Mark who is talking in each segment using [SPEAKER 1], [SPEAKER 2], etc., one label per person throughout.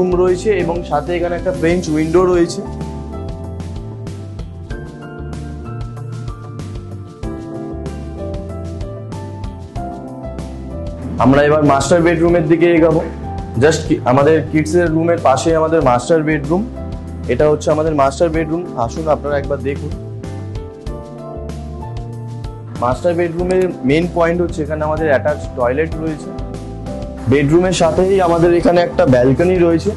[SPEAKER 1] Bedroom রয়েছে এবং সাথে এখানে একটা ফ্রেঞ্চ উইন্ডো রয়েছে। আমরা এবার মাস্টার বেডরুমের দিকে এগাবো। জাস্ট আমাদের কিডসের রুমের পাশে আমাদের মাস্টার বেডরুম, এটা হচ্ছে আমাদের মাস্টার বেডরুম। আসুন আপনারা একবার দেখুন। মাস্টার বেডরুমের মেন পয়েন্ট হচ্ছে এখানে আমাদের অ্যাটাচ টয়লেট রয়েছে। বেডরুমের সাথেই আমাদের এখানে একটা ব্যালকনি রয়েছে,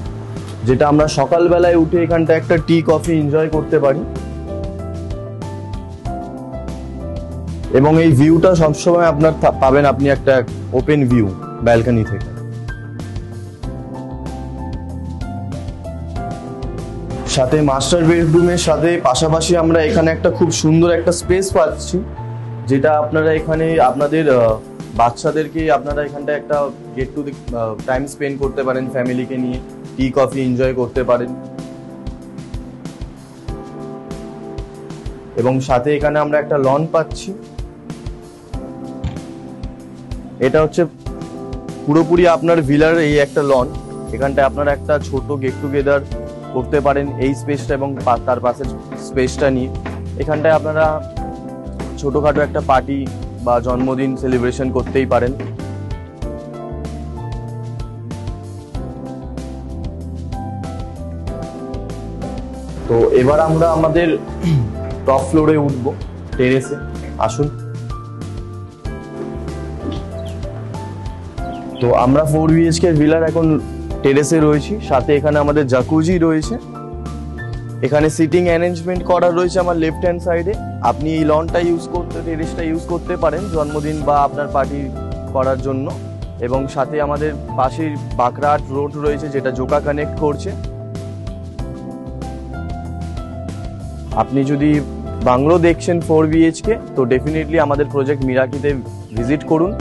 [SPEAKER 1] যেটা আমরা সকালবেলায় উঠে এখানটা একটা টি কফি এনজয় করতে পারি। এবং এই ভিউটা সবসময় আপনার পাবেন, আপনি একটা ওপেন ভিউ ব্যালকনি থেকে। সাথে মাস্টার বেডরুমের সাথে পাশাপাশি আমরা এখানে একটা খুব সুন্দর একটা স্পেস পাচ্ছি, যেটা আপনারা এখানে আপনাদের বাচ্চাদেরকে আপনারা এখানটা একটা গেট টু টাইম স্পেন্ড করতে পারেন, ফ্যামিলিকে নিয়ে টি কফি এনজয় করতে পারেন। এবং সাথে এখানে আমরা একটা লন পাচ্ছি। এটা হচ্ছে পুরোপুরি আপনার ভিলার এই একটা লন, এখানটায় আপনারা একটা ছোট গেট টুগেদার করতে পারেন এই স্পেসটা এবং তার পাশের স্পেসটা নিয়ে। এখানটায় আপনারা ছোটখাটো একটা পার্টি বা জন্মদিন সেলিব্রেশন করতেই পারেন। তো এবার আমরা আমাদের টপ ফ্লোরে উঠবো, টেরেসে। আসুন। তো আমরা 4 BHK ভিলার এখন টেরেসে রয়েছি। সাথে এখানে আমাদের জাকুজি রয়েছে, এখানে সিটিং অ্যারেঞ্জমেন্ট করা রয়েছে আমার লেফট হ্যান্ড সাইডে। আপনি এই লনটা টেরেসটা ইউজ করতে পারেন জন্মদিন বা আপনার পার্টি করার জন্য। এবং সাথে আমাদের পাশের বাঁকড়াহাট রোড রয়েছে, যেটা জোকা কানেক্ট করছে। আপনি যদি বাংলো দেখছেন 4 BHK, তো ডেফিনেটলি আমাদের প্রজেক্ট মিরাকিতে ভিজিট করুন।